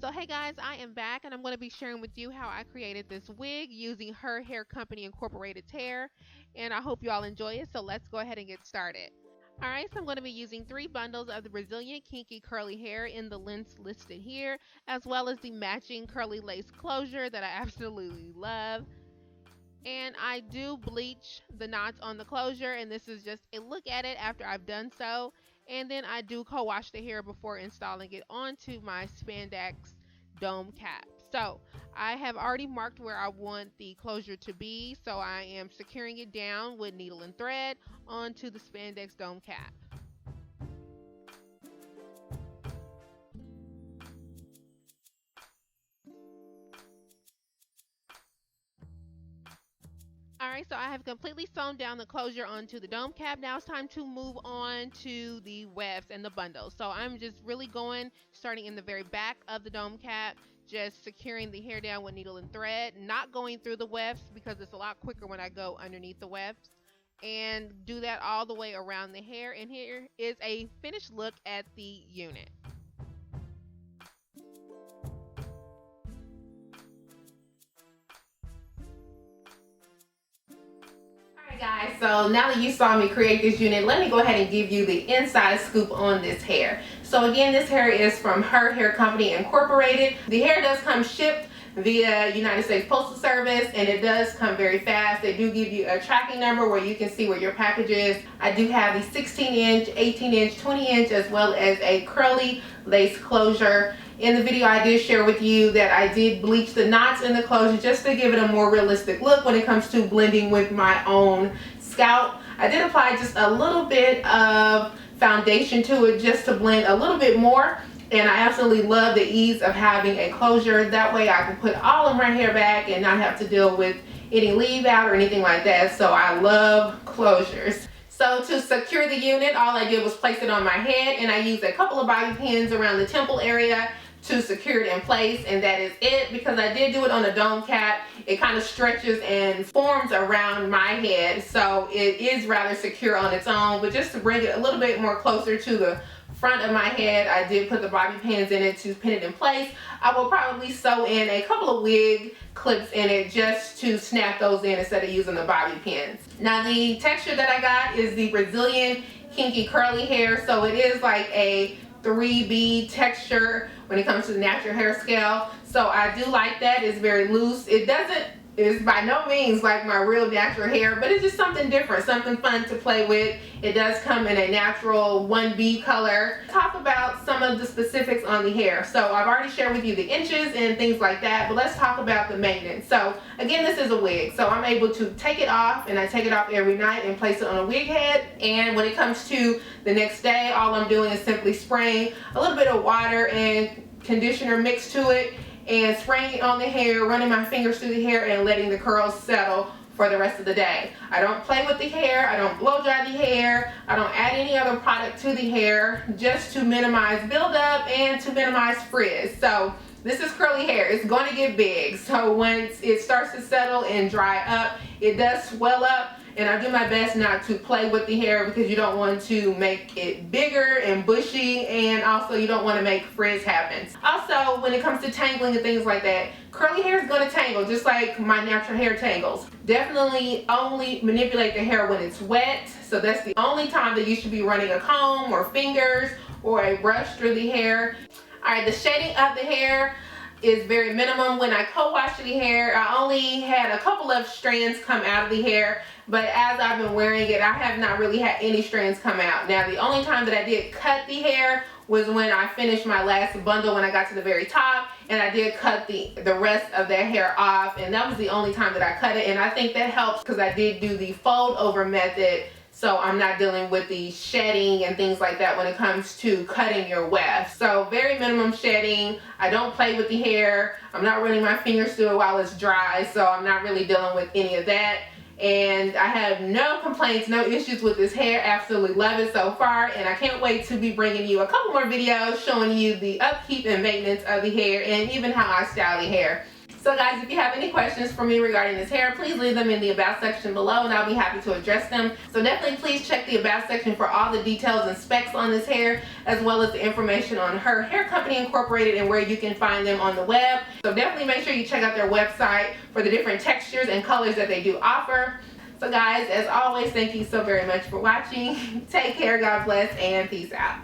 So hey guys, I am back and I'm going to be sharing with you how I created this wig using Her Hair Company Incorporated hair, and I hope you all enjoy it. So let's go ahead and get started. Alright, so I'm going to be using 3 bundles of the Brazilian Kinky curly hair in the lengths listed here, as well as the matching curly lace closure that I absolutely love. And I do bleach the knots on the closure, and this is just a look at it after I've done so. And then I do co-wash the hair before installing it onto my spandex dome cap. So I have already marked where I want the closure to be, so I am securing it down with needle and thread onto the spandex dome cap. Alright, so I have completely sewn down the closure onto the dome cap. Now it's time to move on to the wefts and the bundles. So I'm just really starting in the very back of the dome cap, just securing the hair down with needle and thread, not going through the wefts because it's a lot quicker when I go underneath the wefts. And do that all the way around the hair. And here is a finished look at the unit. Guys, so now that you saw me create this unit, let me go ahead and give you the inside scoop on this hair. So again, this hair is from Her Hair Company Incorporated. The hair does come shipped via United States Postal Service, and it does come very fast. They do give you a tracking number where you can see where your package is. I do have the 16-inch, 18-inch, 20-inch, as well as a curly lace closure. In the video, I did share with you that I did bleach the knots in the closure just to give it a more realistic look when it comes to blending with my own scalp. I did apply just a little bit of foundation to it just to blend a little bit more. And I absolutely love the ease of having a closure. That way I can put all of my hair back and not have to deal with any leave out or anything like that. So I love closures. So to secure the unit, all I did was place it on my head, and I used a couple of bobby pins around the temple area to secure it in place, and that is it. Because I did do it on a dome cap, it kind of stretches and forms around my head, so it is rather secure on its own. But just to bring it a little bit more closer to the front of my head, I did put the bobby pins in it to pin it in place. I will probably sew in a couple of wig clips in it just to snap those in instead of using the bobby pins. Now the texture that I got is the Brazilian Kinky curly hair, so it is like a 3B texture when it comes to the natural hair scale. So I do like that. It's very loose. It's by no means like my real natural hair, but it's just something different, something fun to play with. It does come in a natural 1B color. Talk about some of the specifics on the hair. So I've already shared with you the inches and things like that, but let's talk about the maintenance. So again, this is a wig, so I'm able to take it off, and I take it off every night and place it on a wig head. And when it comes to the next day, all I'm doing is simply spraying a little bit of water and conditioner mixed to it, and spraying it on the hair, running my fingers through the hair, and letting the curls settle for the rest of the day. I don't play with the hair, I don't blow dry the hair, I don't add any other product to the hair, just to minimize buildup and to minimize frizz. So this is curly hair, it's going to get big. So once it starts to settle and dry up, it does swell up. And I do my best not to play with the hair because you don't want to make it bigger and bushy, and also you don't want to make frizz happen. Also, when it comes to tangling and things like that, curly hair is going to tangle just like my natural hair tangles. Definitely only manipulate the hair when it's wet. So that's the only time that you should be running a comb or fingers or a brush through the hair. Alright, the shading of the hair is very minimum. When I co-washed the hair, I only had a couple of strands come out of the hair, but as I've been wearing it, I have not really had any strands come out. Now the only time that I did cut the hair was when I finished my last bundle, when I got to the very top, and I did cut the rest of that hair off, and that was the only time that I cut it. And I think that helps because I did do the fold over method, so I'm not dealing with the shedding and things like that when it comes to cutting your weft. So very minimum shedding. I don't play with the hair. I'm not running my fingers through it while it's dry, so I'm not really dealing with any of that. And I have no complaints, no issues with this hair. Absolutely love it so far, and I can't wait to be bringing you a couple more videos showing you the upkeep and maintenance of the hair and even how I style the hair. So guys, if you have any questions for me regarding this hair, please leave them in the about section below and I'll be happy to address them. So definitely please check the about section for all the details and specs on this hair, as well as the information on her hair company incorporated and where you can find them on the web. So definitely make sure you check out their website for the different textures and colors that they do offer. So guys, as always, thank you so very much for watching. Take care, God bless, and peace out.